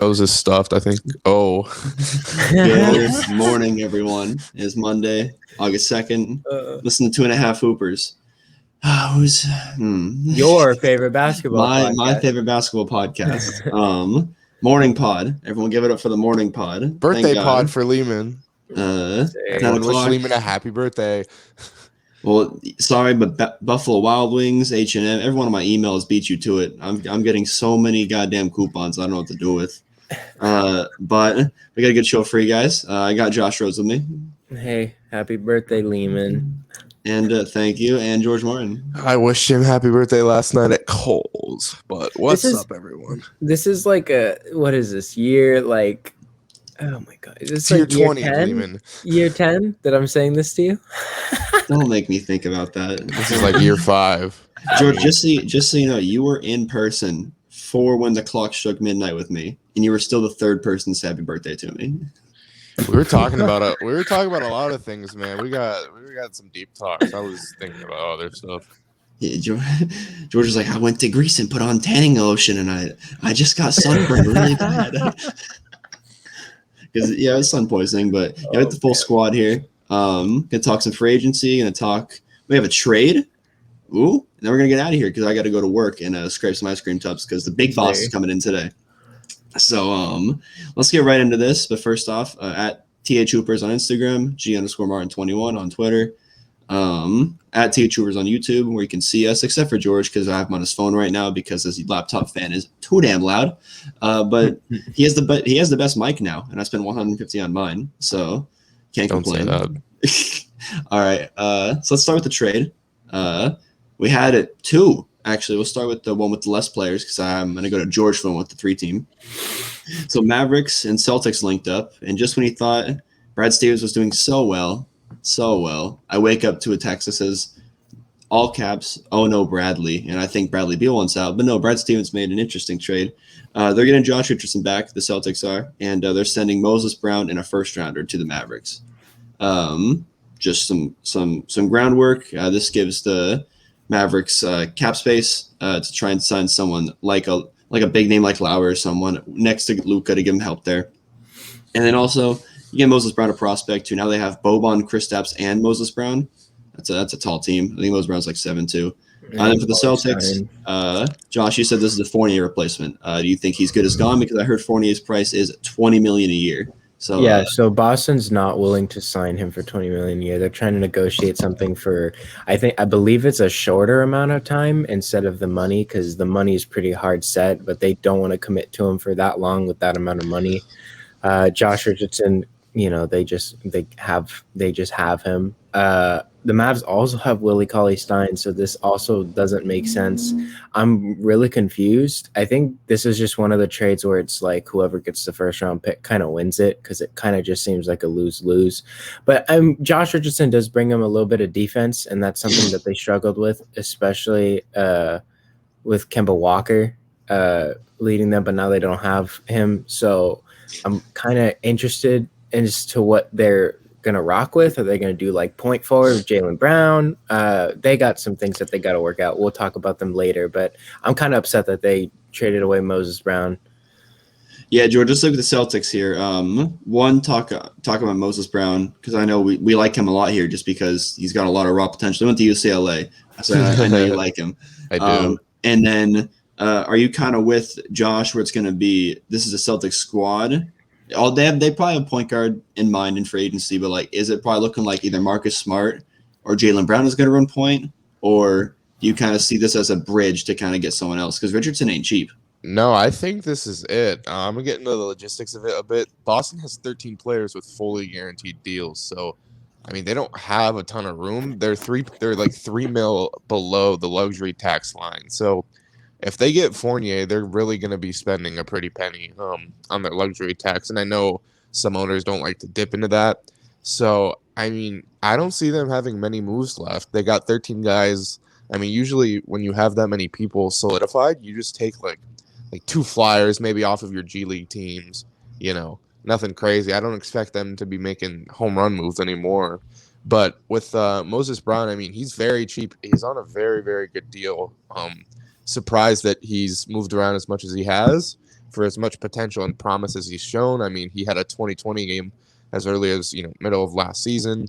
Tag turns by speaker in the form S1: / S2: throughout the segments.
S1: Nose is stuffed, I think. Oh.
S2: Good morning, everyone. It's Monday, August 2nd. Listen to 2.5 Hoopers. Who's
S3: your favorite basketball podcast?
S2: My favorite basketball podcast. Morning pod. Everyone give it up for the morning pod.
S1: Birthday pod for Lehman.
S2: 10
S1: Everyone wish
S2: o'clock.
S1: Lehman a happy birthday.
S2: Well, sorry, but Buffalo Wild Wings, H&M, every one of my emails beat you to it. I'm getting so many goddamn coupons I don't know what to do with. But we got a good show for you guys. I got Josh Rhodes with me.
S3: Hey, happy birthday, Lehman.
S2: And thank you. And George Martin.
S1: I wished him happy birthday last night at Kohl's. But what's up, everyone?
S3: This is like what is this year? Like, oh my God. Is this
S1: year
S3: like
S1: 20,
S3: year 10?
S1: Lehman.
S3: Year 10 that I'm saying this to you?
S2: Don't make me think about that.
S1: This is like year 5.
S2: George, just so you know, you were in person for when the clock struck midnight with me, and you were still the third person to say happy birthday to me.
S1: We were talking about a lot of things, man. We got some deep talks. I was thinking about other stuff.
S2: Yeah, George was like, I went to Greece and put on tanning lotion, and I just got sunburned really bad. Because it's sun poisoning, but we have the full squad here. Gonna talk some free agency. Gonna talk. We have a trade. Ooh, and then we're gonna get out of here because I got to go to work and scrape some ice cream tubs because the big boss is coming in today. So let's get right into this. But first off, at THHoopers on Instagram, G_Martin21 on Twitter, at THHoopers on YouTube, where you can see us, except for George because I have him on his phone right now because his laptop fan is too damn loud. But he has the best mic now, and I spent $150 on mine, so can't complain.
S1: Don't say
S2: that. All right, so let's start with the trade. We had 2. Actually, we'll start with the one with the less players because I'm going to go to George for one with the 3 team. So Mavericks and Celtics linked up, and just when he thought Brad Stevens was doing so well, I wake up to a text that says, all caps, oh no, Bradley. And I think Bradley Beal wants out. But no, Brad Stevens made an interesting trade. They're getting Josh Richardson back, the Celtics are, and they're sending Moses Brown and a first-rounder to the Mavericks. Just some groundwork. This gives the Mavericks cap space to try and sign someone like a big name like Lowry or someone next to Luka to give him help there. And then also you get Moses Brown a prospect too. Now they have Boban, Kristaps, and Moses Brown. That's a tall team. I think Moses Brown's like 7'2". And then for the Celtics, Josh, you said this is a Fournier replacement. Do you think he's good as gone? Because I heard Fournier's price is $20 million a year. So
S3: yeah, so Boston's not willing to sign him for $20 million a year. They're trying to negotiate something for, I believe it's a shorter amount of time instead of the money, because the money is pretty hard set, but they don't want to commit to him for that long with that amount of money. Josh Richardson, they just have him. The Mavs also have Willie Cauley-Stein, so this also doesn't make sense. I'm really confused. I think this is just one of the trades where it's like whoever gets the first round pick kind of wins it because it kind of just seems like a lose-lose. But Josh Richardson does bring him a little bit of defense, and that's something that they struggled with, especially with Kemba Walker leading them, but now they don't have him. So I'm kind of interested as to what they're going to rock with. Are they going to do like point forward with Jaylen Brown? They got some things that they got to work out. We'll talk about them later, but I'm kind of upset that they traded away Moses Brown.
S2: Yeah, George, let's look at the Celtics here. One, talk about Moses Brown, because I know we like him a lot here just because he's got a lot of raw potential. He went to UCLA, so I know you like him.
S1: I do.
S2: And then are you kind of with Josh where it's going to be, this is a Celtics squad? They probably have a point guard in mind in free agency, but like, is it probably looking like either Marcus Smart or Jaylen Brown is going to run point, or do you kind of see this as a bridge to kind of get someone else? Because Richardson ain't cheap.
S1: No, I think this is it. I'm going to get into the logistics of it a bit. Boston has 13 players with fully guaranteed deals. So, I mean, they don't have a ton of room. They're like $3 million below the luxury tax line. So if they get Fournier, they're really going to be spending a pretty penny on their luxury tax. And I know some owners don't like to dip into that. So, I mean, I don't see them having many moves left. They got 13 guys. I mean, usually when you have that many people solidified, you just take like 2 flyers maybe off of your G League teams, nothing crazy. I don't expect them to be making home run moves anymore. But with Moses Brown, I mean, he's very cheap. He's on a very, very good deal. Surprised that he's moved around as much as he has. for as much potential and promise as he's shown. I mean, he had a 2020 game as early as middle of last season.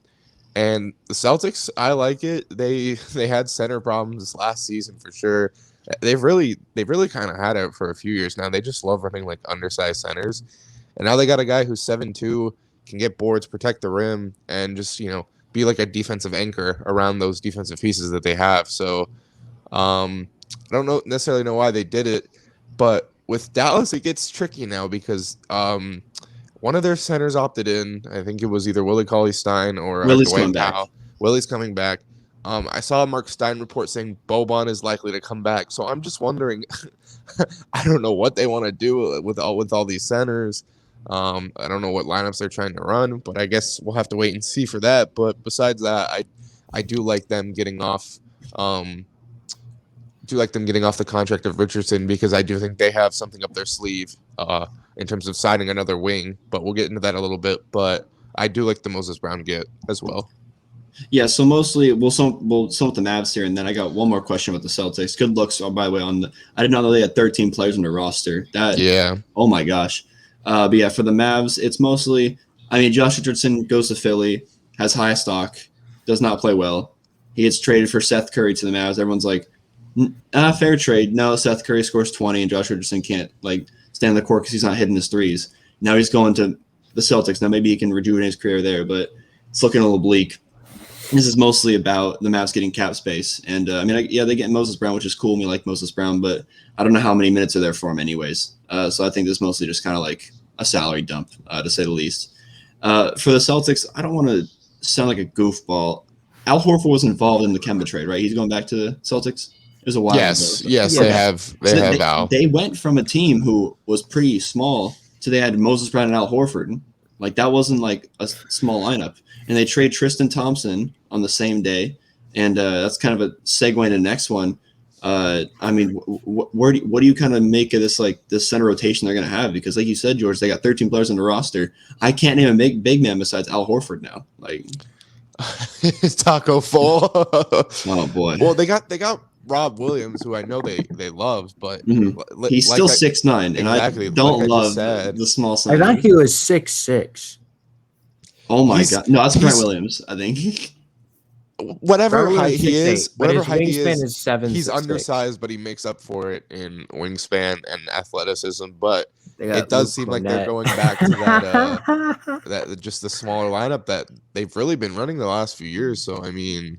S1: And the Celtics, I like it. They had center problems last season for sure. They've really kind of had it for a few years now. They just love running like undersized centers. And now they got a guy who's 7'2", can get boards, protect the rim, and just, be like a defensive anchor around those defensive pieces that they have. So I don't necessarily know why they did it, but with Dallas, it gets tricky now because one of their centers opted in. I think it was either Willie Cauley-Stein or Dwight Powell. Willie's coming back. I saw a Mark Stein report saying Boban is likely to come back. So I'm just wondering, I don't know what they want to do with all these centers. I don't know what lineups they're trying to run, but I guess we'll have to wait and see for that. But besides that, I do like them getting off. The contract of Richardson because I do think they have something up their sleeve in terms of signing another wing. But we'll get into that a little bit. But I do like the Moses Brown get as well.
S2: Yeah, so mostly we'll sum with the Mavs here, and then I got one more question about the Celtics. Good looks, by the way. I did not know they had 13 players on their roster. Oh my gosh. But yeah, for the Mavs, it's mostly. I mean, Josh Richardson goes to Philly, has high stock, does not play well. He gets traded for Seth Curry to the Mavs. Everyone's like, fair trade. No, Seth Curry scores 20, and Josh Richardson can't stand on the court because he's not hitting his threes. Now he's going to the Celtics. Now maybe he can rejuvenate his career there, but it's looking a little bleak. This is mostly about the Mavs getting cap space. And, they get Moses Brown, which is cool. We like Moses Brown, but I don't know how many minutes are there for him anyways. So I think this is mostly just kind of like a salary dump, to say the least. For the Celtics, I don't want to sound like a goofball. Al Horford was involved in the Kemba trade, right? He's going back to the Celtics? It was a while ago.
S1: Yes, they have Al.
S2: They went from a team who was pretty small to they had Moses Brown and Al Horford. Like, that wasn't like a small lineup. And they trade Tristan Thompson on the same day. And that's kind of a segue to the next one. What do you kind of make of this center rotation they're going to have? Because like you said, George, they got 13 players on the roster. I can't name a big man besides Al Horford now. Like
S1: Taco Fall.
S2: Oh boy.
S1: Well, they got Rob Williams, who I know they love, but
S2: he's still 6'9", and I don't love the small center.
S3: I thought he was 6'6".
S2: Oh my god! No, that's Brent Williams. I think.
S1: Whatever height he is,
S3: is 7'6".
S1: He's undersized, but he makes up for it in wingspan and athleticism. But it does seem like they're going back to that just the smaller lineup that they've really been running the last few years. So I mean,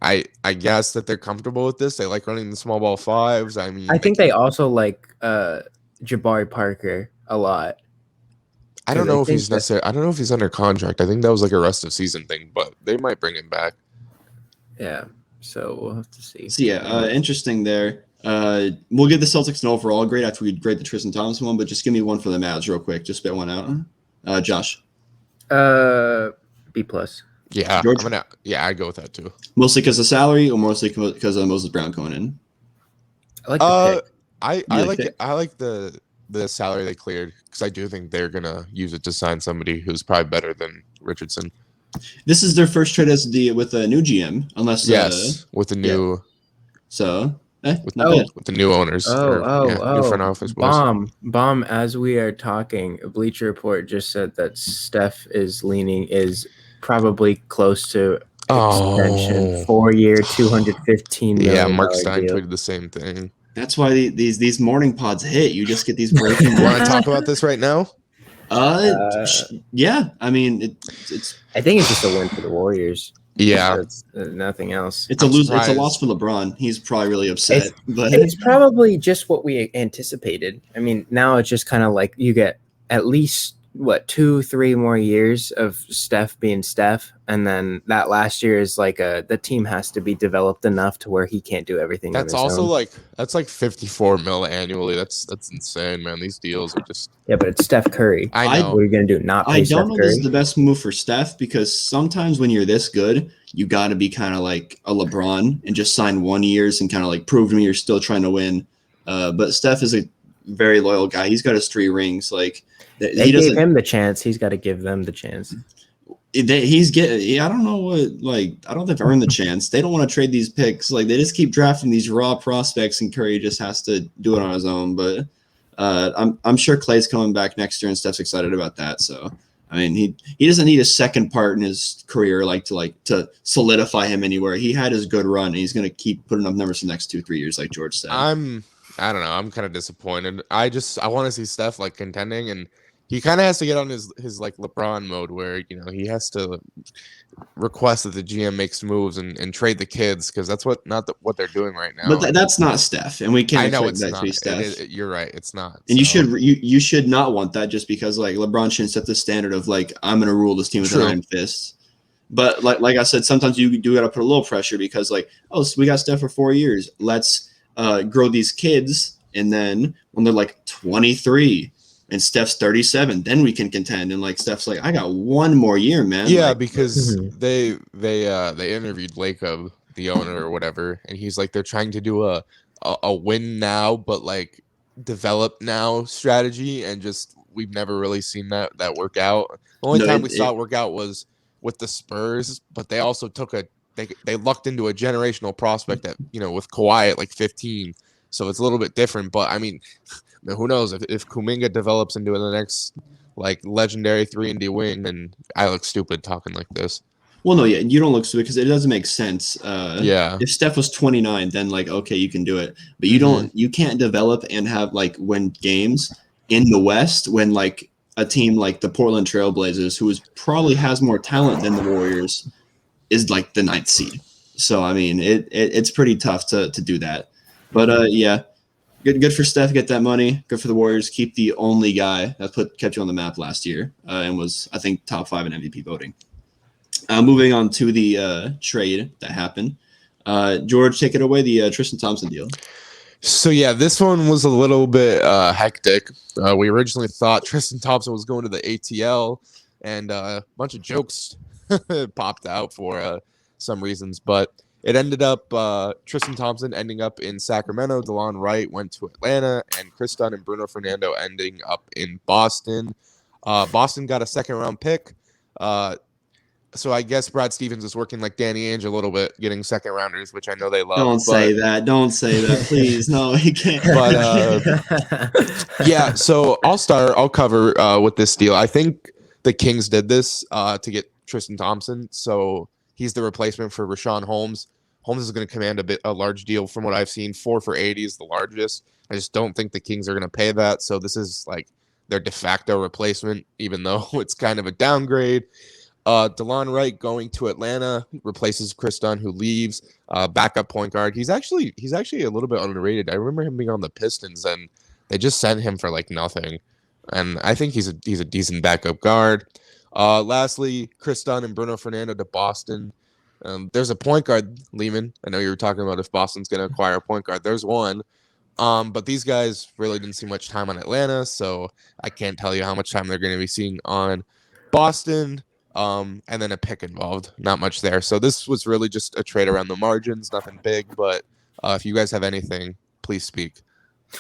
S1: I guess that they're comfortable with this. They like running the small ball fives. I mean,
S3: I think they also like Jabari Parker a lot.
S1: I don't know if he's necessarily. I don't know if he's under contract. I think that was like a rest of season thing, but they might bring him back.
S3: Yeah, so we'll have to see.
S2: So interesting there. We'll give the Celtics an overall grade after we grade the Tristan Thompson one, but just give me one for the Mavs real quick. Just spit one out. Josh.
S3: B plus.
S1: Yeah, I'd go with that too.
S2: Mostly because of salary, or mostly because of Moses Brown going in.
S3: I like the pick.
S1: I like the salary they cleared because I do think they're gonna use it to sign somebody who's probably better than Richardson.
S2: This is their first trade with a new GM, unless
S1: with the new.
S2: Yeah. So
S1: with the new owners. New front office.
S3: Bomb. As we are talking, Bleacher Report just said that Steph is probably close to extension, 4-year, $215 million.
S1: Yeah, Mark Stein tweeted the same thing.
S2: That's why these morning pods hit. You just get these breaking.
S1: You want to talk about this right now?
S2: Yeah. I mean, it's.
S3: I think it's just a win for the Warriors.
S1: Yeah,
S3: it's nothing else.
S2: It's a loss for LeBron. He's probably really upset. But
S3: it's probably just what we anticipated. I mean, now it's just kind of like you get at least 2-3 more years of Steph being Steph, and then that last year is like the team has to be developed enough to where he can't do everything.
S1: That's also like $54 million annually. That's insane, man. These deals are just
S3: but it's Steph Curry.
S1: I know.
S3: What are you gonna do? Not pay
S2: I don't
S3: Steph
S2: know
S3: Curry?
S2: this is the best move for Steph because sometimes when you're this good, you got to be kind of like a LeBron and just sign 1 years and kind of like prove to me you're still trying to win. But Steph is a very loyal guy. He's got his 3 rings. Like.
S3: They gave him the chance. He's got to give them the chance.
S2: I don't know I don't think they've earned the chance. They don't want to trade these picks. Like, they just keep drafting these raw prospects, and Curry just has to do it on his own. But I'm sure Clay's coming back next year, and Steph's excited about that. So I mean, he doesn't need a second part in his career to solidify him anywhere. He had his good run, and he's going to keep putting up numbers for the next 2-3 years, like George said.
S1: I don't know. I'm kind of disappointed. I want to see Steph like contending, and he kind of has to get on his like LeBron mode where he has to request that the GM makes moves and trade the kids because that's what they're doing right now.
S2: But that's not Steph, and we can't.
S1: I know it's
S2: that
S1: not.
S2: To be Steph.
S1: You're right. It's not.
S2: And you should not want that just because like LeBron shouldn't set the standard of like I'm going to rule this team with an iron fist. But like I said, sometimes you do got to put a little pressure because like so we got Steph for 4 years. Let's grow these kids, and then when they're like 23 and Steph's 37, then we can contend. And like Steph's like, I got 1 more year, man.
S1: Yeah,
S2: like,
S1: because they interviewed Lacob, the owner or whatever, and he's like they're trying to do a win now, but like develop now strategy, and just we've never really seen that work out. The only time we saw it work out was with the Spurs, but they also took they lucked into a generational prospect that with Kawhi at like 15, so it's a little bit different. But I mean, who knows if Kuminga develops into the next like legendary 3-and-D wing, and I look stupid talking like this.
S2: Well, no, yeah, you don't look stupid because it doesn't make sense.
S1: If
S2: Steph was 29, then like okay, you can do it, but you can't develop and have like win games in the West when like a team like the Portland Trailblazers, who probably has more talent than the Warriors, is like the 9th seed. So I mean, it's pretty tough to do that. But yeah, good for Steph, get that money. Good for the Warriors, keep the only guy that kept you on the map last year and was I think top 5 in MVP voting. Moving on to the trade that happened. George, take it away. The Tristan Thompson deal.
S1: So yeah, this one was a little bit hectic. We originally thought Tristan Thompson was going to the ATL, and a bunch of jokes popped out for some reasons, but it ended up Tristan Thompson ending up in Sacramento. DeLon Wright went to Atlanta, and Chris Dunn and Bruno Fernando ending up in Boston. Boston got a 2nd-round pick. So I guess Brad Stevens is working like Danny Ainge a little bit, getting 2nd-rounders, which I know they love.
S2: Don't say that, please. No, he can't.
S1: But yeah, so I'll cover with this deal. I think the Kings did this to get Tristan Thompson, so he's the replacement for Rashawn Holmes. Holmes is going to command a large deal from what I've seen. 4 for $80 is the largest. I just don't think the Kings are going to pay that, so this is like their de facto replacement, even though it's kind of a downgrade. DeLon Wright going to Atlanta replaces Chris Dunn, who leaves. Backup point guard. He's actually a little bit underrated. I remember him being on the Pistons, and they just sent him for like nothing. And I think he's a decent backup guard. Lastly, Chris Dunn and Bruno Fernando to Boston. There's a point guard, Lehman. I know you were talking about if Boston's going to acquire a point guard. There's one. But these guys really didn't see much time on Atlanta, so I can't tell you how much time they're going to be seeing on Boston. And then a pick involved. Not much there. So this was really just a trade around the margins, nothing big. But if you guys have anything, please speak.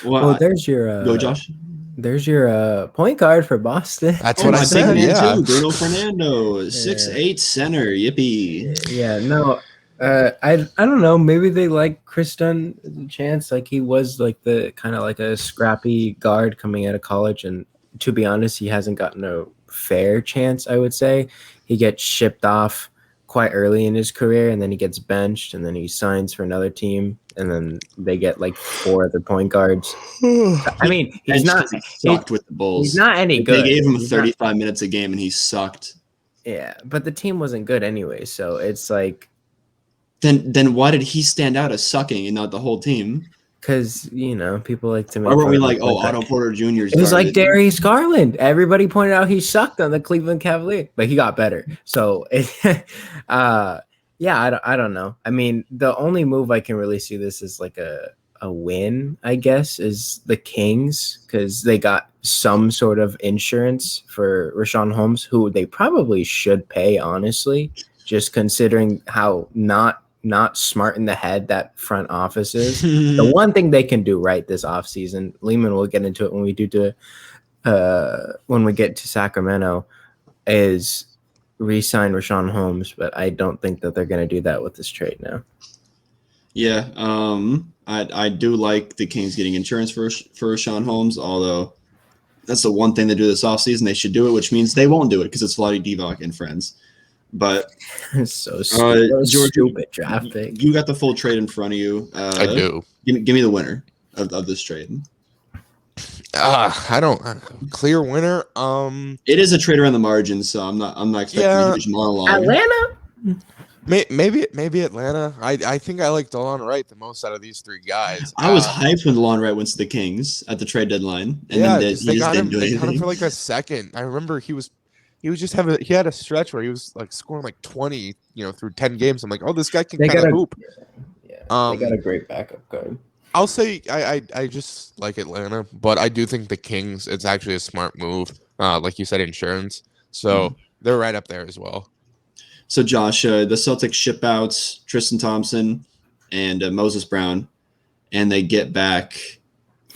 S3: Well, there's your
S2: go, Josh.
S3: There's your point guard for Boston.
S1: That's what I said. Yeah,
S2: Bruno Fernando, 6'8" center. Yippee.
S3: Yeah, no. I don't know. Maybe they like Chris Dunn a chance. Like he was like the kind of like a scrappy guard coming out of college, and to be honest, he hasn't gotten a fair chance. I would say he gets shipped off quite early in his career, and then he gets benched, and then he signs for another team, and then they get like 4 other point guards. I mean, he
S2: sucked with the Bulls.
S3: He's not any good.
S2: They gave him 35 minutes a game, and he sucked.
S3: Yeah, but the team wasn't good anyway, so it's like.
S2: Then why did he stand out as sucking and not the whole team?
S3: Because, people like to make.
S2: Why weren't we like, Otto Porter Jr.
S3: It was like Darius Garland. Everybody pointed out he sucked on the Cleveland Cavaliers, but he got better. So, yeah, I don't know. I mean, the only move I can really see this is like a win, I guess, is the Kings, because they got some sort of insurance for Rashawn Holmes, who they probably should pay, honestly, just considering how not smart in the head that front office is. The one thing they can do right this offseason, Lehman will get into it when we get to Sacramento, is re-sign Rashawn Holmes, but I don't think that they're going to do that with this trade now.
S2: Yeah, I do like the Kings getting insurance for Sean Holmes, although that's the one thing they do this offseason. They should do it, which means they won't do it because it's Vlade Divac and friends. But
S3: So stupid,
S2: George,
S3: stupid draft pick.
S2: you got the full trade in front of you.
S1: I do.
S2: Give me the winner of this trade.
S1: I don't clear winner.
S2: It is a trade around the margins, so I'm not expecting a huge monologue.
S3: Atlanta.
S1: Maybe Atlanta. I think I like DeLon Wright the most out of these three guys.
S2: I was hyped when DeLon Wright went to the Kings at the trade deadline, and then he just didn't do anything.
S1: They got him for like a second. I remember he had a stretch where he was like scoring like 20, through 10 games. I'm like, oh, this guy can kind of hoop.
S3: Yeah, they got a great backup guard.
S1: I'll say I just like Atlanta, but I do think the Kings, it's actually a smart move. Like you said, insurance. So they're right up there as well.
S2: So Josh, the Celtics ship out Tristan Thompson and Moses Brown, and they get back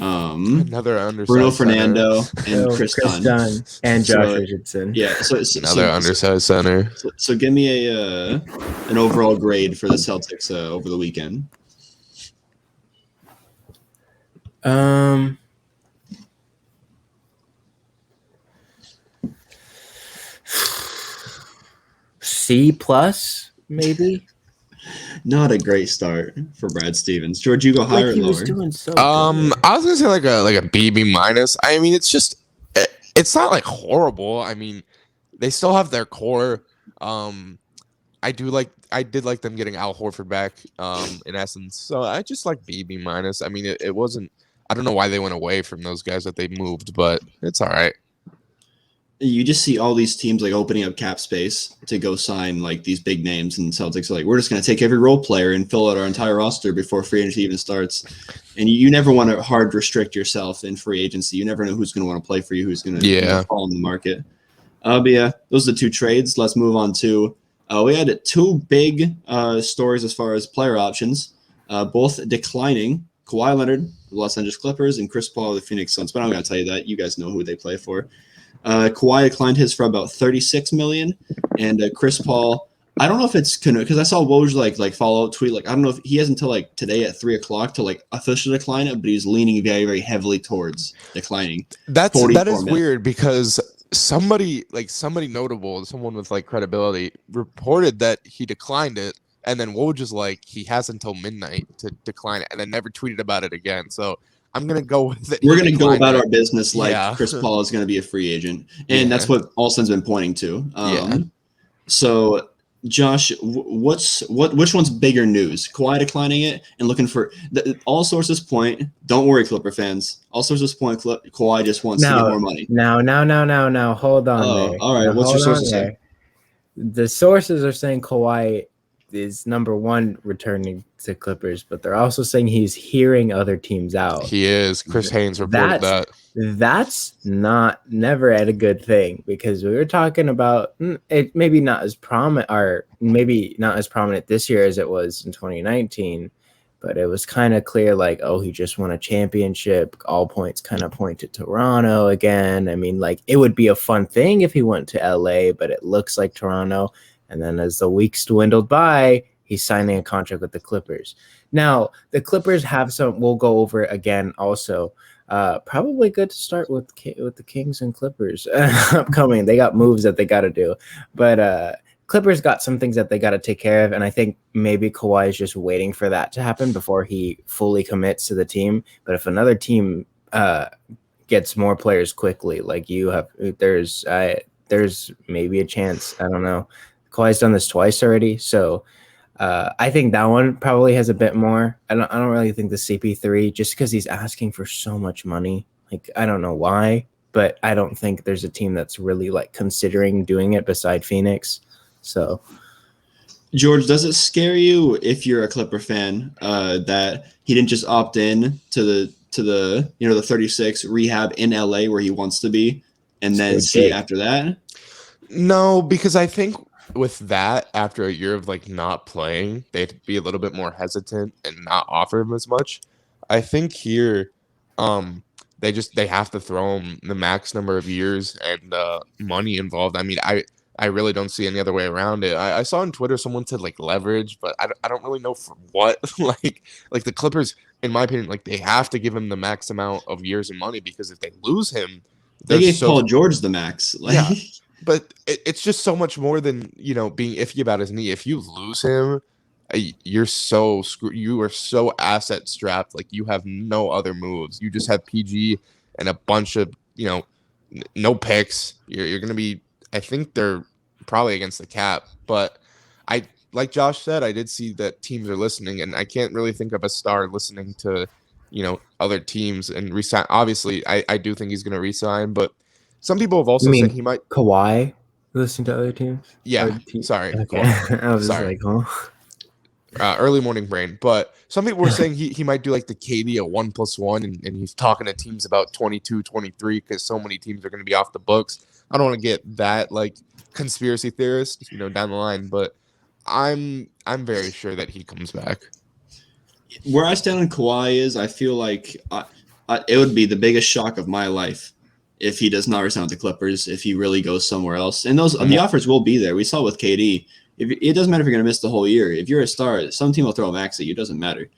S1: another undersized
S2: Bruno Fernando
S1: center.
S2: and Chris Dunn
S3: and Josh Richardson.
S2: Yeah, so
S1: another undersized center.
S2: So give me an overall grade for the Celtics over the weekend.
S3: C plus maybe.
S2: Not a great start for Brad Stevens. George, you go higher or lower?
S3: Was doing so good.
S1: I was gonna say like a B minus. I mean, it's not like horrible. I mean, they still have their core. I did like them getting Al Horford back. In essence, so I just like B minus. I mean, it wasn't. I don't know why they went away from those guys that they moved, but it's all right.
S2: You just see all these teams like opening up cap space to go sign like these big names, and Celtics are like, we're just going to take every role player and fill out our entire roster before free agency even starts. And you never want to hard restrict yourself in free agency. You never know who's going to want to play for you, who's going to fall in the market. But yeah, those are the two trades. Let's move on to we had two big stories as far as player options, both declining. Kawhi Leonard, the Los Angeles Clippers, and Chris Paul, the Phoenix Suns. But I'm going to tell you that. You guys know who they play for. Kawhi declined his for about $36 million, and Chris Paul. I don't know if it's because I saw Woj like follow up tweet like I don't know if he has until like today at 3:00 to like officially decline it, but he's leaning very very heavily towards declining.
S1: That is weird because somebody notable, someone with like credibility, reported that he declined it, and then Woj is like he has until midnight to decline it, and then never tweeted about it again. So I'm going to go with it.
S2: We're going to go about our business like Chris Paul is going to be a free agent. And that's what Alston's been pointing to. So, Josh, which one's bigger news? Kawhi declining it and looking for all sources point. Don't worry, Clipper fans. All sources point. Kawhi just wants to get more money.
S3: Now. Hold on there.
S2: All right. What's your sources say?
S3: The sources are saying Kawhi is number one returning to Clippers, but they're also saying he's hearing other teams out.
S1: He is. Chris Haynes reported that.
S3: That's never a good thing because we were talking about it maybe not as prominent this year as it was in 2019, but it was kind of clear like, oh, he just won a championship. All points kind of point to Toronto again. I mean, like it would be a fun thing if he went to LA, but it looks like Toronto. And then as the weeks dwindled by, he's signing a contract with the Clippers. Now, the Clippers have some, we'll go over again also. Probably good to start with the Kings and Clippers upcoming. They got moves that they got to do. But Clippers got some things that they got to take care of. And I think maybe Kawhi is just waiting for that to happen before he fully commits to the team. But if another team gets more players quickly, like you have, there's maybe a chance. I don't know. Kawhi's done this twice already, so I think that one probably has a bit more. I don't really think the CP3 just because he's asking for so much money. Like I don't know why, but I don't think there's a team that's really like considering doing it beside Phoenix. So,
S2: George, does it scare you if you're a Clipper fan that he didn't just opt in to the the 36 rehab in LA where he wants to be, and then see after that?
S1: No, because I think with that, after a year of like not playing, they'd be a little bit more hesitant and not offer him as much. I think here, they have to throw him the max number of years and money involved. I mean, I really don't see any other way around it. I saw on Twitter someone said like leverage, but I don't really know for what. like the Clippers, in my opinion, like they have to give him the max amount of years and money because if they lose him,
S2: They
S1: they're
S2: gave
S1: so
S2: Paul George the max. Like,
S1: yeah. But it's just so much more than being iffy about his knee. If you lose him, you're so screwed. You are so asset strapped. Like you have no other moves. You just have PG and a bunch of no picks. You're gonna be. I think they're probably against the cap, but like Josh said, I did see that teams are listening, and I can't really think of a star listening to, other teams and resign. Obviously, I do think he's gonna resign, but some people have also said he might.
S3: Kawhi listen to other teams?
S1: Yeah, sorry.
S3: Okay. I was just like, huh?
S1: Early morning brain, but some people were saying he might do like the KD a 1+1, and he's talking to teams about 22, 23 because so many teams are going to be off the books. I don't want to get that like conspiracy theorist, down the line, but I'm very sure that he comes back.
S2: Where I stand on Kawhi is I feel like it would be the biggest shock of my life if he does not resign with the Clippers, if he really goes somewhere else. And the offers will be there. We saw with KD. It doesn't matter if you're going to miss the whole year. If you're a star, some team will throw a max at you. It doesn't matter.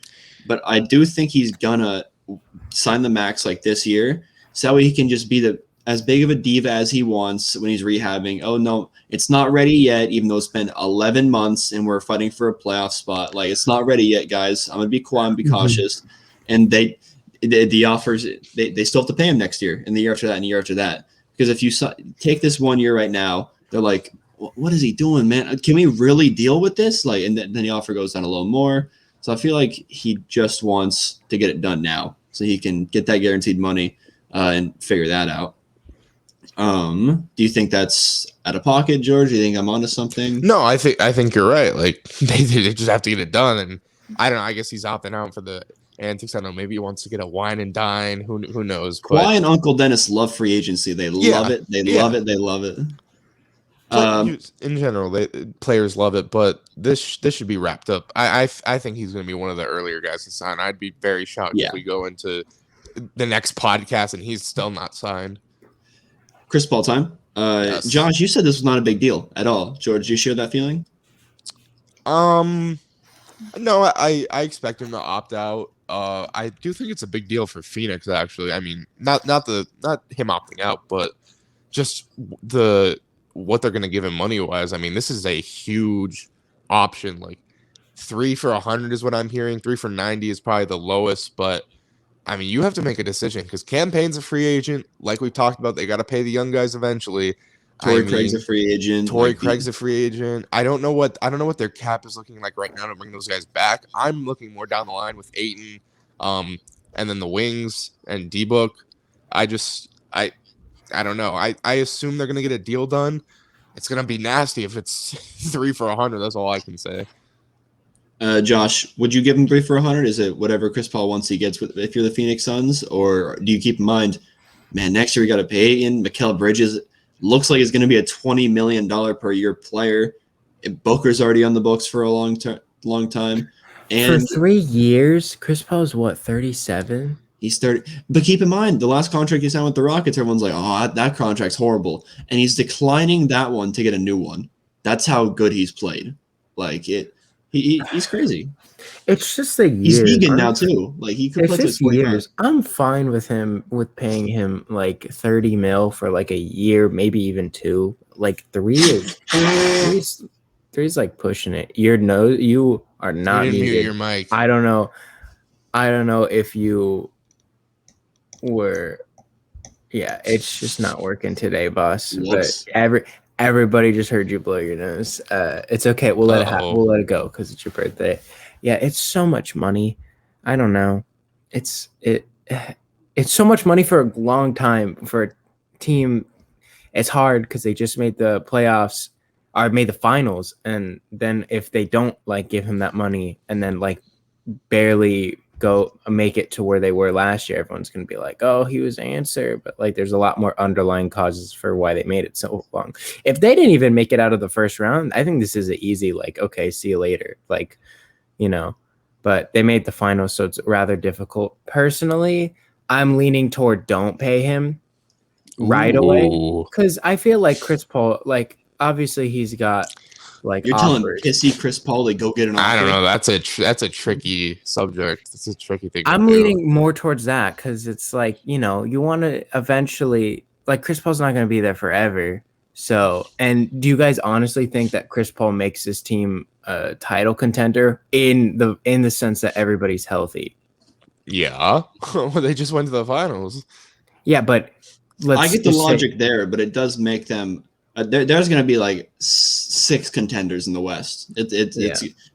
S2: But I do think he's going to sign the max like this year so that way he can just be as big of a diva as he wants when he's rehabbing. Oh, no, it's not ready yet, even though it's been 11 months and we're fighting for a playoff spot. Like, it's not ready yet, guys. I'm going to be quiet and be cautious. And the offers, they still have to pay him next year and the year after that and the year after that. Because if you take this 1 year right now, they're like, what is he doing, man? Can we really deal with this? Like, and then the offer goes down a little more. So I feel like he just wants to get it done now so he can get that guaranteed money and figure that out. Do you think that's out of pocket, George? Do you think I'm onto something?
S1: No, I think you're right. Like they just have to get it done, and I don't know. I guess he's opting out for the antics. I don't know. Maybe he wants to get a wine and dine. Who knows?
S2: Kawhi and Uncle Dennis love free agency. They love it. They love it. They love it.
S1: In general, players love it, but this should be wrapped up. I think he's going to be one of the earlier guys to sign. I'd be very shocked if we go into the next podcast and he's still not signed.
S2: Chris Paul time. Yes. Josh, you said this was not a big deal at all. George, do you share that feeling?
S1: No, I expect him to opt out. I do think it's a big deal for Phoenix. Actually, I mean, not him opting out, but just what they're going to give him money wise. I mean, this is a huge option. Like 3 for $100 is what I'm hearing. 3 for $90 is probably the lowest, but I mean, you have to make a decision because Campaign's a free agent. Like we talked about, they got to pay the young guys eventually.
S2: Craig's a free agent.
S1: Craig's a free agent. I don't know what their cap is looking like right now to bring those guys back. I'm looking more down the line with Ayton, and then the wings and D-Book. I don't know. I assume they're gonna get a deal done. It's gonna be nasty if it's 3 for $100. That's all I can say.
S2: Josh, would you give him 3 for $100? Is it whatever Chris Paul wants he gets if you're the Phoenix Suns, or do you keep in mind, man, next year we got to pay in Mikal Bridges? Looks like it's going to be a $20 million per year player. Booker's already on the books for a long time. And
S3: for 3 years, Chris Paul's what, 37?
S2: He's 30. But keep in mind, the last contract he signed with the Rockets, everyone's like, oh, that contract's horrible. And he's declining that one to get a new one. That's how good he's played. Like, he's crazy.
S3: It's just the years.
S2: He's vegan now, too. Like, he could play to 25.
S3: Years. I'm fine with paying him, like, $30 million for, like, a year, maybe even 2. Like, 3 is... Three's like pushing it. You are not
S1: you didn't
S3: muted.
S1: mute your mic.
S3: I don't know if you were. Yeah, it's just not working today, boss.
S2: Whoops.
S3: But everybody just heard you blow your nose. It's okay. We'll let it go because it's your birthday. Yeah, it's so much money. I don't know. It's so much money for a long time for a team. It's hard because they just made the playoffs. Or made the finals, and then if they don't like give him that money and then like barely go make it to where they were last year, everyone's gonna be like, oh, he was the answer. But like there's a lot more underlying causes for why they made it so long. If they didn't even make it out of the first round, I think this is an easy, like, okay, see you later. Like, but they made the finals, so it's rather difficult. Personally, I'm leaning toward don't pay him right away. Because I feel like Chris Paul, like obviously he's got like
S2: You're telling
S3: offers.
S2: pissy Chris Paul to go get an offer?
S1: I don't know. That's a tricky subject. That's a tricky thing.
S3: I'm
S1: to do.
S3: leaning more towards that because it's like, you want to eventually, like, Chris Paul's not going to be there forever. So, and do you guys honestly think that Chris Paul makes this team a title contender in the sense that everybody's healthy?
S1: Yeah, they just went to the finals.
S3: Yeah, but
S2: I get the logic there, but it does make them. There's going to be like 6 contenders in the West. It's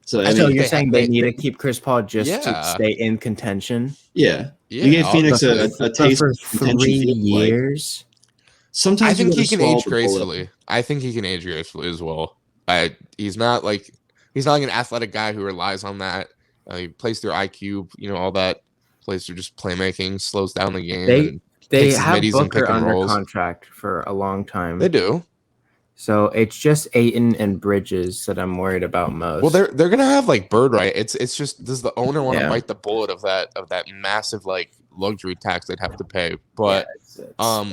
S2: so. I
S3: So
S2: mean,
S3: you're saying they need to keep Chris Paul just to
S1: Yeah.
S3: stay in contention?
S2: yeah.
S1: Yeah,
S2: You gave Phoenix a
S3: But
S2: taste
S3: for
S2: of contention.
S3: 3
S2: feels like.
S3: years.
S2: Sometimes
S1: I think
S2: you gotta
S1: he can
S2: swallow
S1: age
S2: the bullet.
S1: gracefully. I think he can age gracefully as well. He's not like an athletic guy who relies on that. He plays through IQ, all that. Plays through just playmaking, slows down the game.
S3: They
S1: takes his
S3: have
S1: middies and
S3: Booker
S1: pick and
S3: under
S1: rolls.
S3: contract for a long time.
S1: They do.
S3: So it's just Ayton and Bridges that I'm worried about most.
S1: Well, they're gonna have like bird right. It's just, does the owner want to
S3: Yeah.
S1: bite the bullet of that massive like luxury tax they'd have to pay? But
S3: Yeah,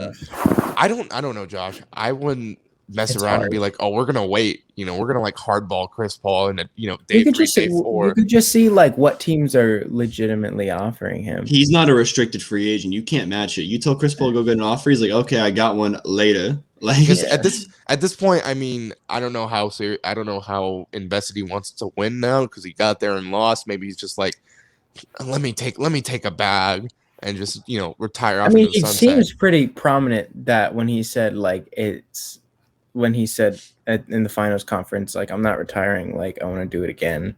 S3: it's tough.
S1: I don't know, Josh. I wouldn't mess
S3: It's
S1: around
S3: hard.
S1: and be like, oh, we're gonna wait. We're gonna like hardball Chris Paul and
S3: You
S1: day
S3: could
S1: 3,
S3: just
S1: day 4.
S3: you could just see like what teams are legitimately offering him.
S2: He's not a restricted free agent. You can't match it. You tell Chris Paul to go get an offer. He's like, okay, I got one later. Like,
S1: Because
S3: Yeah.
S1: at this point, I mean, I don't know how invested he wants to win now because he got there and lost. Maybe he's just like, let me take a bag and just retire off
S3: I mean,
S1: into the
S3: it
S1: sunset.
S3: seems pretty prominent that when he said in the finals conference, like, I'm not retiring, like, I want to do it again.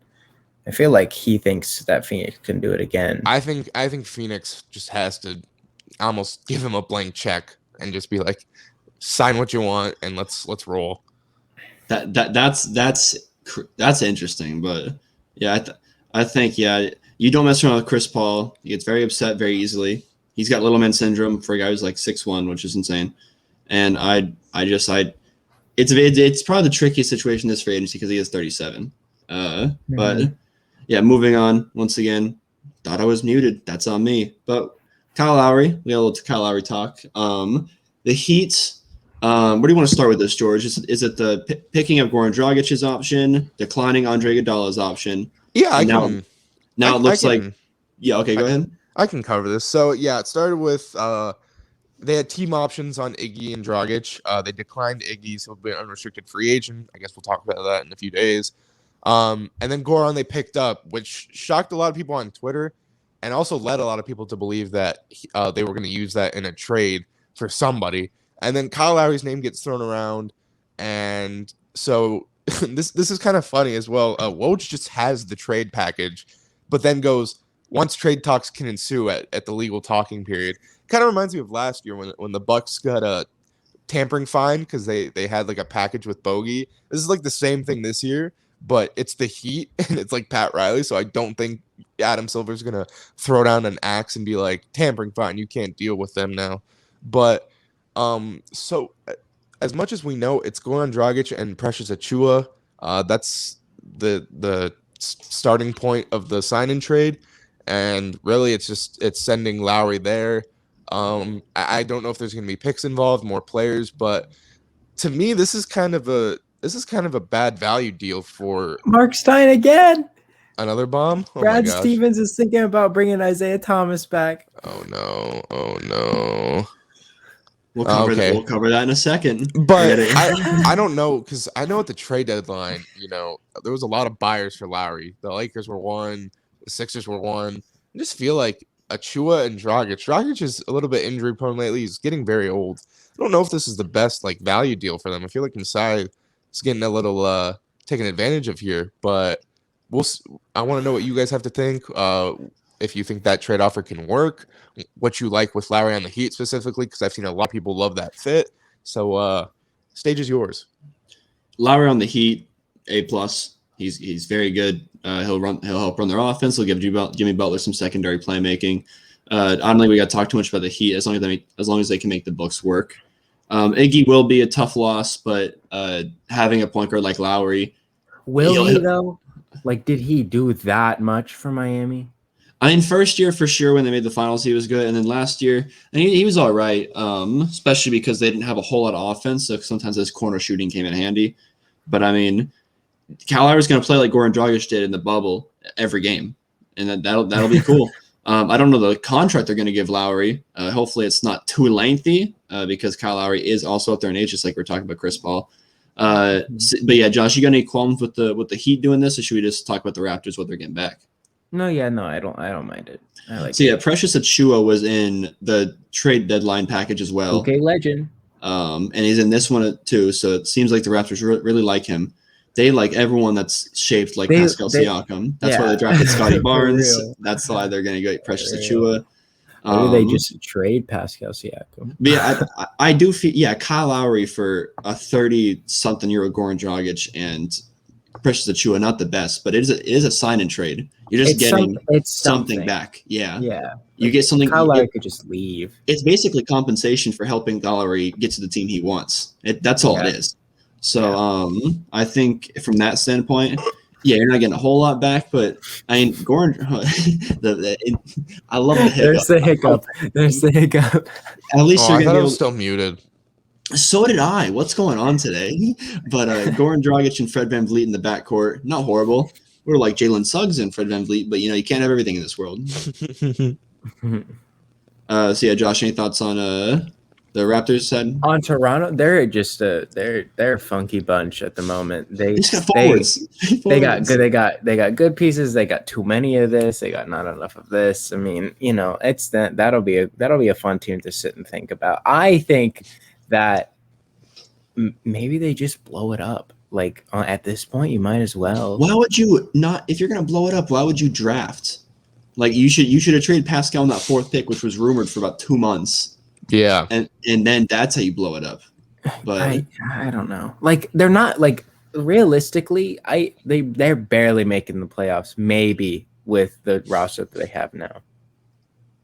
S3: I feel like he thinks that Phoenix can do it again.
S1: I think Phoenix just has to almost give him a blank check and just be like, sign what you want and let's roll.
S2: that's interesting, but yeah, I think you don't mess around with Chris Paul. He gets very upset very easily. He's got little man syndrome for a guy who's like 6'1", which is insane. And it's probably the trickiest situation in this free agency because he is 37. But yeah, moving on. Once again, thought I was muted. That's on me. But Kyle Lowry, we got a little Kyle Lowry talk. The Heat. Where do you want to start with this, George? Is it the picking up Goran Dragic's option, declining Andre Iguodala's option?
S1: Yeah,
S2: Now it looks like. Yeah. Okay. Go ahead.
S1: I can cover this. So yeah, it started with they had team options on Iggy and Dragic. They declined Iggy, so he'll be an unrestricted free agent. I guess we'll talk about that in a few days. And then Goran they picked up, which shocked a lot of people on Twitter, and also led a lot of people to believe that they were going to use that in a trade for somebody. And then Kyle Lowry's name gets thrown around, and so this is kind of funny as well. Woj just has the trade package, but then goes, once trade talks can ensue at the legal talking period. Kind of reminds me of last year when the Bucks got a tampering fine because they had like a package with Bogey. This is like the same thing this year, but it's the Heat and it's like Pat Riley. So I don't think Adam Silver's gonna throw down an axe and be like, tampering fine, you can't deal with them now. But so as much as we know, it's Goran Dragic and Precious Achiuwa. That's the starting point of the sign-in trade, and really it's sending Lowry there. I don't know if there's going to be picks involved, more players, but to me, this is kind of a bad value deal for
S3: Mark Stein again.
S1: Another bomb. Oh
S3: Brad
S1: my gosh.
S3: Stevens is thinking about bringing Isaiah Thomas back.
S1: Oh no.
S2: We'll cover
S1: Okay.
S2: that. We'll cover that in a second.
S1: But I don't know, because I know at the trade deadline, there was a lot of buyers for Lowry. The Lakers were one, the Sixers were one. I just feel like Achiuwa and Dragic. Dragic is a little bit injury prone lately. He's getting very old. I don't know if this is the best like value deal for them. I feel like Masai is getting a little taken advantage of here. But I want to know what you guys have to think. If you think that trade offer can work, what you like with Lowry on the Heat specifically, because I've seen a lot of people love that fit. So stage is yours.
S2: Lowry on the Heat, A+. He's very good. He'll help run their offense. He'll give Jimmy Butler some secondary playmaking. I don't think we got to talk too much about the Heat as long as they can make the books work. Iggy will be a tough loss, but having a point guard like Lowry,
S3: Will he though? Like, did he do that much for Miami?
S2: I mean, first year for sure when they made the finals, he was good, and then last year, and he was all right, especially because they didn't have a whole lot of offense, so sometimes his corner shooting came in handy. But I mean, Kyle Lowry's going to play like Goran Dragic did in the bubble every game, and that'll be cool. I don't know the contract they're going to give Lowry. Hopefully, it's not too lengthy because Kyle Lowry is also up there in age, just like we're talking about Chris Paul. But yeah, Josh, you got any qualms with the Heat doing this, or should we just talk about the Raptors, what they're getting back?
S3: No, I don't mind it. I like
S2: so yeah, Precious Achiuwa was in the trade deadline package as well.
S3: Okay, legend.
S2: And he's in this one too. So it seems like the Raptors really like him. They like everyone that's shaped like Pascal Siakam. That's why they drafted Scotty Barnes. That's why they're going to get Precious Achiuwa.
S3: Maybe they just trade Pascal Siakam.
S2: But yeah, I do feel Kyle Lowry for a 30-something-year-old Goran Dragic and Precious Achiuwa, not the best, but it is a sign and trade. You're just getting something back. Yeah. You get something.
S3: Kyle Lowry could just leave.
S2: It's basically compensation for helping Lowry get to the team he wants. That's all it is. So I think from that standpoint, you're not getting a whole lot back, but I mean, Goran, I love the hiccup.
S3: There's the hiccup.
S2: At least you're
S1: I thought
S2: gonna
S1: it was still muted.
S2: So did I. What's going on today? But Goran Dragic and Fred VanVleet in the backcourt, not horrible. We're like Jalen Suggs and Fred VanVleet, but you can't have everything in this world. So yeah, Josh, any thoughts on the Raptors side?
S3: On Toronto, they're just they're a funky bunch at the moment. They
S2: just got forwards.
S3: They got good pieces. They got too many of this. They got not enough of this. I mean, it's that'll be a fun team to sit and think about. I think that maybe they just blow it up. Like at this point, you might as well.
S2: Why would you not? If you're gonna blow it up, why would you draft? Like you should have traded Pascal in that 4th pick, which was rumored for about 2 months.
S1: Yeah,
S2: and then that's how you blow it up. But
S3: I don't know. Like they're not like realistically. They're barely making the playoffs. Maybe with the roster that they have now.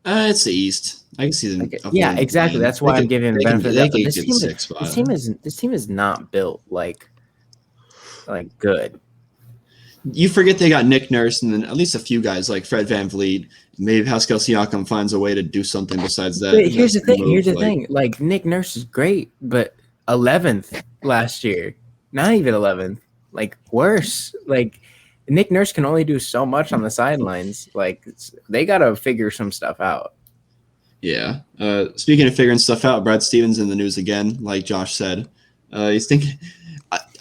S2: It's the East. I can see them.
S3: Yeah, exactly. That's why I'm giving them the benefit. This team is not built like good.
S2: You forget they got Nick Nurse and then at least a few guys like Fred VanVleet. Maybe Pascal Siakam finds a way to do something besides that.
S3: But here's the thing. Like Nick Nurse is great, but 11th last year, not even 11th. Like worse. Like Nick Nurse can only do so much on the sidelines. Like they gotta figure some stuff out.
S2: Yeah. Speaking of figuring stuff out, Brad Stevens in the news again, like Josh said. He's thinking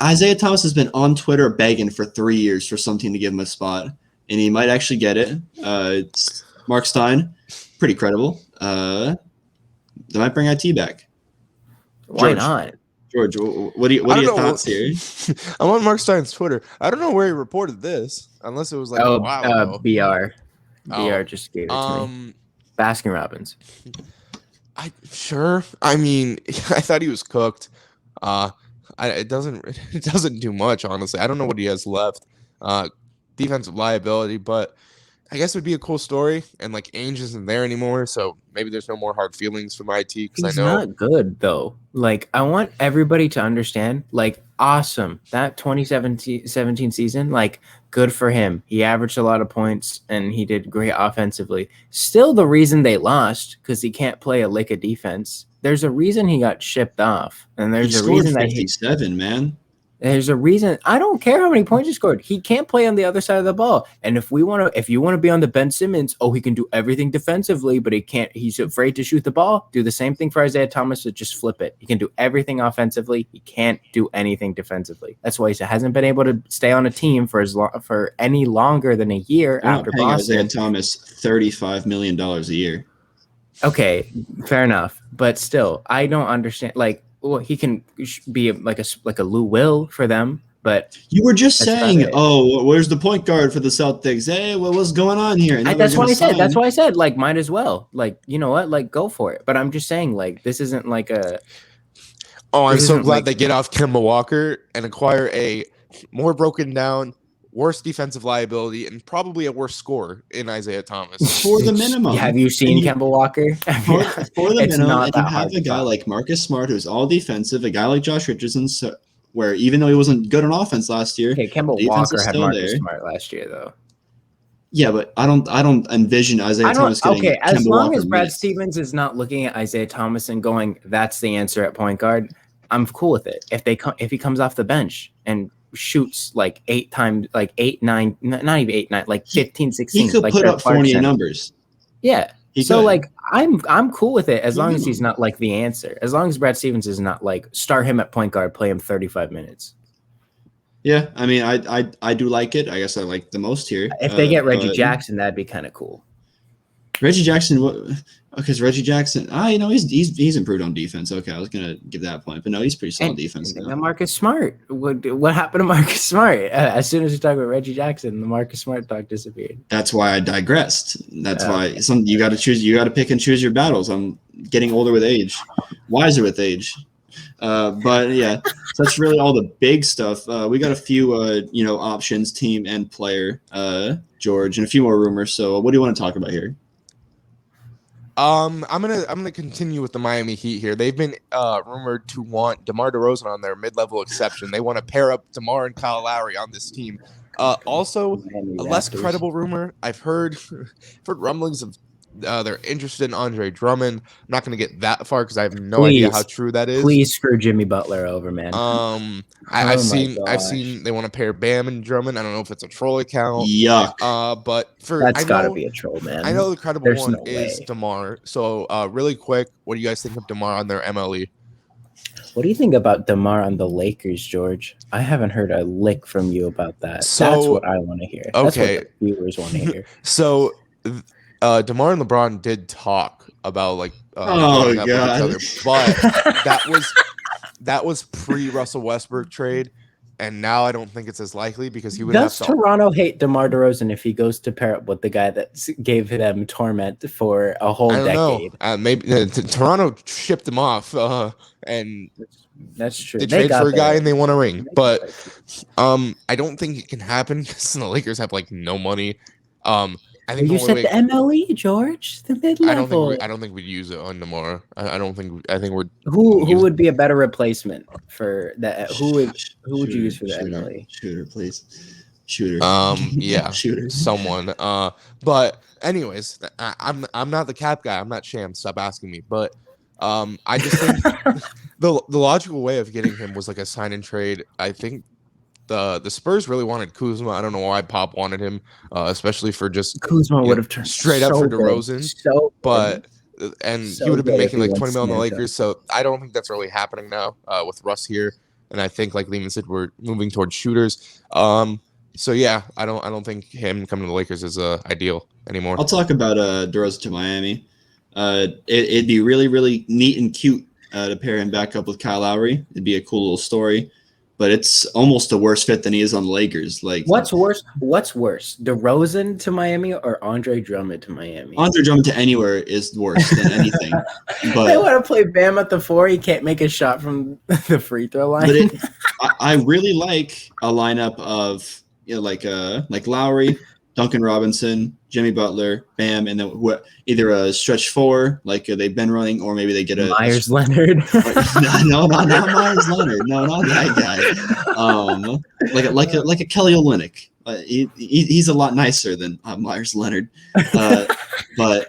S2: Isaiah Thomas has been on Twitter begging for 3 years for some team to give him a spot, and he might actually get it. It's Mark Stein, pretty credible. They might bring IT back.
S3: Why not?
S2: George, what are your thoughts here?
S1: I'm on Mark Stein's Twitter. I don't know where he reported this, unless it was like a while ago.
S3: BR just gave it to me. Baskin Robbins.
S1: I mean, I thought he was cooked. It doesn't do much, honestly. I don't know what he has left. Defensive liability, but I guess it would be a cool story. And like Ainge isn't there anymore, so maybe there's no more hard feelings from IT because I know
S3: he's not good though. Like I want everybody to understand. Like awesome that 2017 season. Like good for him. He averaged a lot of points and he did great offensively. Still, the reason they lost because he can't play a lick of defense. There's a reason he got shipped off, and there's a reason that
S2: 57, man.
S3: There's a reason. I don't care how many points he scored. He can't play on the other side of the ball. And if you want to be on the Ben Simmons, he can do everything defensively, but he can't. He's afraid to shoot the ball. Do the same thing for Isaiah Thomas, but just flip it. He can do everything offensively. He can't do anything defensively. That's why he hasn't been able to stay on a team for any longer than a year after Boston.
S2: Isaiah Thomas $35 million a year.
S3: Okay, fair enough, but still, I don't understand. Like, he can be like a Lou Will for them, but
S2: you were just saying, where's the point guard for the Celtics? Hey, what's going on here?
S3: That's what I said. That's why I said, like, might as well. Like, you know what? Like, go for it. But I'm just saying, like, this isn't like a.
S1: Oh, I'm so glad they get off Kemba Walker and acquire a more broken down, worse defensive liability, and probably a worse scorer in Isaiah Thomas.
S2: For the minimum.
S3: Have you seen Kemba Walker?
S2: For the minimum, and you have a guy like Marcus Smart who's all defensive, a guy like Josh Richardson, where even though he wasn't good on offense last year,
S3: Kemba Walker had Marcus Smart last year, though.
S2: Yeah, but I don't envision Isaiah Thomas getting
S3: As
S2: Kemba
S3: long
S2: Walker
S3: as Brad
S2: minutes.
S3: Stevens is not looking at Isaiah Thomas and going, "That's the answer at point guard," I'm cool with it. If he comes off the bench and shoots like 8 times, like 8, 9, not even 8, 9, like 15,
S2: He
S3: 16,
S2: could
S3: like
S2: put
S3: Derek
S2: up 48
S3: Clarkson.
S2: numbers.
S3: Yeah.
S2: He
S3: So
S2: could.
S3: like I'm cool with it as
S2: Yeah,
S3: long
S2: come
S3: as he's
S2: on.
S3: not like the answer. As long as Brad Stevens is not like start him at point guard, play him 35 minutes.
S2: Yeah, I mean, I do like it. I guess I like the most here.
S3: If they get Reggie
S2: but
S3: Jackson, that'd be kind of cool.
S2: Reggie Jackson, because Reggie Jackson, he's improved on defense. Okay, I was gonna give that point, but no, he's pretty solid defense
S3: And
S2: now.
S3: Marcus Smart. What happened to Marcus Smart? As soon as we talk about Reggie Jackson, the Marcus Smart talk disappeared.
S2: That's why I digressed. That's why you got to choose. You got to pick and choose your battles. I'm getting older with age, wiser with age. But yeah, so that's really all the big stuff. We got a few, options, team and player, George, and a few more rumors. So what do you want to talk about here?
S1: I'm gonna continue with the Miami Heat here. They've been rumored to want DeMar DeRozan on their mid-level exception. They want to pair up DeMar and Kyle Lowry on this team. Also,
S3: Miami
S1: a less
S3: Raptors.
S1: credible rumor. I've heard rumblings of they're interested in Andre Drummond. I'm not gonna get that far because I have no idea how true that is.
S3: Please screw Jimmy Butler over, man.
S1: I've seen they want to pair Bam and Drummond. I don't know if it's a troll account.
S2: Yuck.
S1: But
S3: That's got to be a troll, man.
S1: I know the credible
S3: There's
S1: one
S3: no
S1: is
S3: way.
S1: DeMar. So really quick, what do you guys think of DeMar on their MLE?
S3: What do you think about DeMar on the Lakers, George? I haven't heard a lick from you about that.
S1: So-
S3: That's what I want to hear. That's
S1: Okay.
S3: what the viewers want to hear.
S1: So DeMar and LeBron did talk about like
S2: Oh,
S1: going up with
S2: God.
S1: each other, but that was pre-Russell Westbrook trade, and now I don't think it's as likely because he would
S3: Does
S1: have to.
S3: Toronto hate DeMar DeRozan if he goes to pair up with the guy that gave them torment for a whole
S1: I don't
S3: decade?
S1: know. Maybe Toronto shipped him off, and
S3: That's true.
S1: they traded for a guy and they won a ring.
S3: They
S1: But
S3: got it.
S1: I don't think it can happen because the Lakers have like no money. I think
S3: You
S1: the only
S3: said the MLE, George, the mid level.
S1: I don't think we'd use it on DeMar. I think we're
S3: Who would be a better replacement for that? Who would you use for the MLE?
S2: Shooter, please. Shooter.
S1: Yeah,
S2: Shooter.
S1: someone. But anyways, I'm not the cap guy. I'm not Sham. Stop asking me. But I just think the logical way of getting him was like a sign and trade. I think the Spurs really wanted Kuzma. I don't know why Pop wanted him, especially for just
S3: Kuzma would have turned
S1: straight up
S3: so
S1: for
S3: good,
S1: DeRozan.
S3: so
S1: But
S3: good.
S1: and
S3: So
S1: he would have been
S3: good if
S1: making
S3: he
S1: like
S3: went
S1: 20 mil on the
S3: Samantha.
S1: Lakers. So I don't think that's really happening now with Russ here. And I think, like Lehman said, we're moving towards shooters. So yeah, I don't think him coming to the Lakers is ideal anymore.
S2: I'll talk about DeRozan to Miami. It'd be really, really neat and cute to pair him back up with Kyle Lowry. It'd be a cool little story, but it's almost a worse fit than he is on the Lakers. Like,
S3: What's worse? DeRozan to Miami or Andre Drummond to Miami?
S2: Andre Drummond to anywhere is worse than anything.
S3: They
S2: But
S3: want to play Bam at the 4. He can't make a shot from the free throw line.
S2: I really like a lineup of like Lowry, Duncan Robinson, Jimmy Butler, Bam, and then either a stretch 4 like they've been running, or maybe they get a
S3: Myers Leonard.
S2: no, not Myers Leonard. No, not that guy. Like a Kelly Olynyk. He's a lot nicer than Myers Leonard. But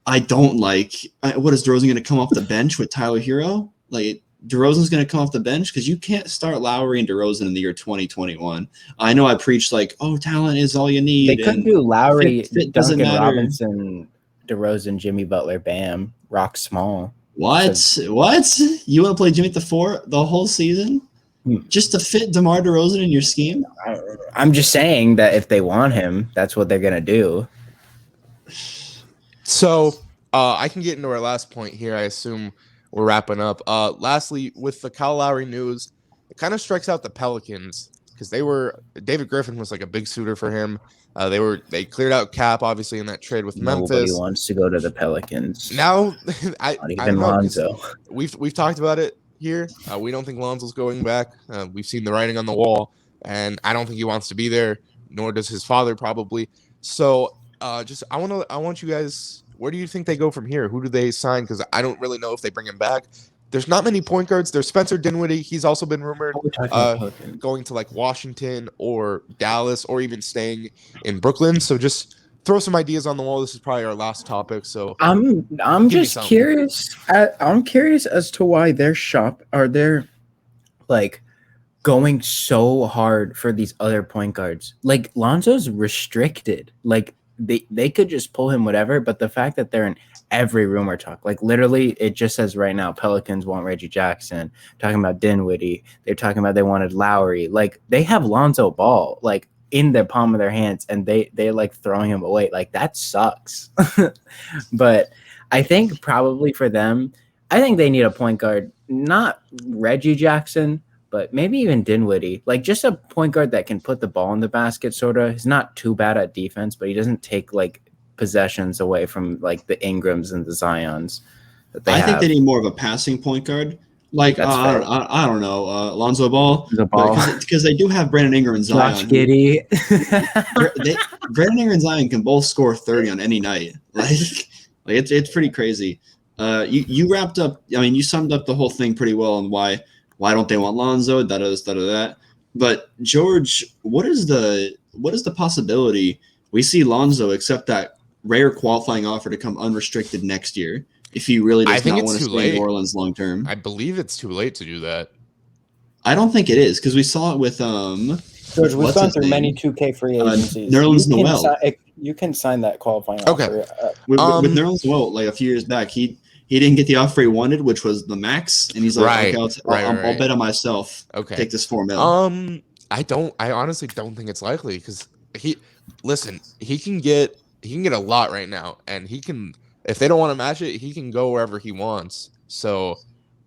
S2: I don't like. What is DeRozan going to come off the bench with Tyler Hero? Like, DeRozan's going to come off the bench because you can't start Lowry and DeRozan in the year 2021. I know I preached like, oh, talent is all you need.
S3: They could do Lowry,
S2: fit doesn't
S3: Duncan
S2: matter.
S3: Robinson, DeRozan, Jimmy Butler, Bam, rock small.
S2: What? What? You want to play Jimmy at the 4 the whole season? Just to fit DeMar DeRozan in your scheme?
S3: I'm just saying that if they want him, that's what they're going to do.
S1: So I can get into our last point here. I assume we're wrapping up. Lastly, with the Kyle Lowry news, it kind of strikes out the Pelicans because David Griffin was like a big suitor for him. They cleared out cap obviously in that trade with Memphis.
S3: Nobody wants to go to the Pelicans.
S1: Now I
S3: Not
S1: don't
S3: even
S1: know, 'cause
S3: Lonzo.
S1: we've talked about it here. We don't think Lonzo's going back. We've seen the writing on the wall, and I don't think he wants to be there. Nor does his father probably. So I want you guys. Where do you think they go from here? Who do they sign? Because I don't really know if they bring him back. there's not many point guards. There's Spencer Dinwiddie. He's also been rumored
S3: We're talking about Pelicans.
S1: going to like Washington or Dallas or even staying in Brooklyn. So just throw some ideas on the wall. This is probably our last topic. So
S4: I'm
S1: Give me
S4: just
S1: something.
S4: curious. I'm curious as to why they're like going so hard for these other point guards. Like Lonzo's restricted. Like they could just pull him whatever, but the fact that they're in every rumor talk, like literally it just says right now Pelicans want Reggie Jackson, talking about Dinwiddie, they're talking about they wanted Lowry. Like they have Lonzo Ball like in the palm of their hands and they're like throwing him away. Like that sucks. But I think probably for them, I think they need a point guard, not Reggie Jackson, but maybe even Dinwiddie, like just a point guard that can put the ball in the basket. Sort of, he's not too bad at defense, but he doesn't take like possessions away from like the Ingrams and the Zions that they
S2: I
S4: have.
S2: think they need more of a passing point guard. Like
S4: That's
S2: I
S4: fair.
S2: don't know, Lonzo Ball,
S4: The ball.
S2: because they do have Brandon Ingram and Zion.
S4: Josh Giddey.
S2: Brandon Ingram and Zion can both score 30 on any night. Like it's pretty crazy. You wrapped up. I mean, you summed up the whole thing pretty well on why don't they want Lonzo? That. But George, what is the possibility we see Lonzo accept that rare qualifying offer to come unrestricted next year if he really
S1: I
S2: does
S1: think
S2: not
S1: it's
S2: want to
S1: too
S2: stay in
S1: late.
S2: New Orleans long term?
S1: I believe it's too late to do that.
S2: I don't think it is because we saw it with
S5: George, we've
S2: what's
S5: gone
S2: his
S5: through
S2: name?
S5: many 2K free agencies.
S2: Nerlens
S5: You can
S2: Noel.
S5: you can sign that qualifying
S1: Okay.
S5: offer.
S2: with
S1: Um,
S2: Nerlens Noel like a few years back. He didn't get the offer he wanted, which was the max, and he's like,
S1: Right,
S2: okay,
S1: right.
S2: I'll bet on myself.
S1: Okay.
S2: Take this $4 million.
S1: I honestly don't think it's likely because he can get a lot right now, and he can, if they don't want to match it, he can go wherever he wants. So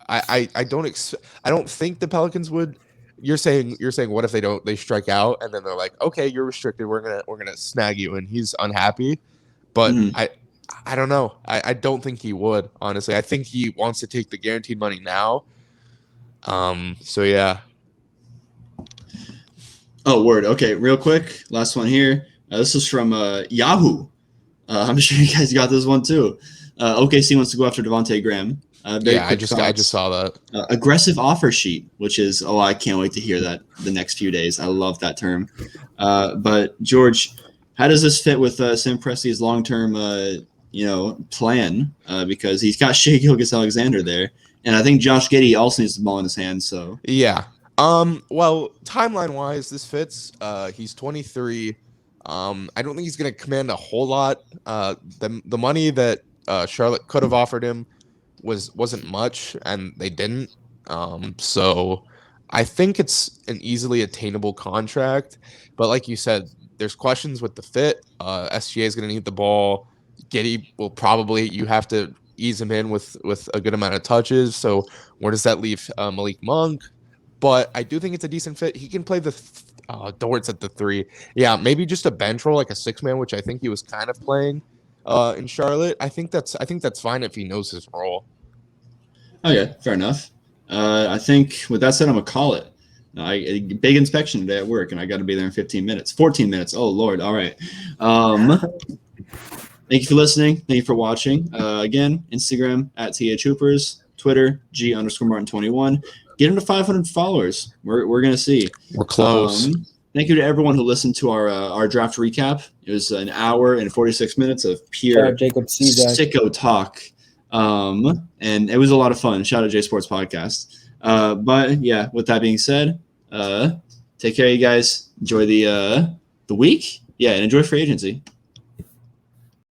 S1: I don't think the Pelicans would. You're saying what if they strike out and then they're like, okay, you're restricted, we're gonna snag you, and he's unhappy. But
S2: Mhm.
S1: I don't know. I don't think he would, honestly. I think he wants to take the guaranteed money now. So yeah.
S2: Oh, word. Okay, real quick, last one here. This is from Yahoo. I'm sure you guys got this one too. OKC wants to go after Devontae Graham. Very
S1: I
S2: quick
S1: just
S2: thoughts.
S1: saw that.
S2: Aggressive offer sheet, which is I can't wait to hear that the next few days. I love that term. But George, how does this fit with Sam Presti's long-term plan? Because he's got Shai Gilgeous-Alexander there, and I think Josh Giddey also needs the ball in his hands. So
S1: Yeah. Well, timeline wise, this fits. He's 23. I don't think he's gonna command a whole lot. The money that Charlotte could have offered him wasn't much, and they didn't. So I think it's an easily attainable contract. But like you said, there's questions with the fit. SGA is gonna need the ball. Giddey will probably, you have to ease him in with a good amount of touches. So where does that leave Malik Monk? But I do think it's a decent fit. He can play the Dort's at the 3. Yeah, maybe just a bench role, like a 6-man, which I think he was kind of playing in Charlotte. I think that's fine if he knows his role.
S2: okay, fair enough. I think with that said, I'm gonna call it. A big inspection today at work, and I got to be there in 15 minutes. 14 minutes. Oh Lord! All right. Thank you for listening. Thank you for watching. Again, Instagram at THHoopers, Twitter G_Martin21. Get into 500 followers. We're gonna see.
S1: We're close.
S2: Thank you to everyone who listened to our draft recap. It was an hour and 46 minutes of pure
S5: Shout out Jacob Cizak.
S2: sicko talk. And it was a lot of fun. Shout out J Sports Podcast. But yeah, with that being said, take care, you guys. Enjoy the week. Yeah, and enjoy free agency.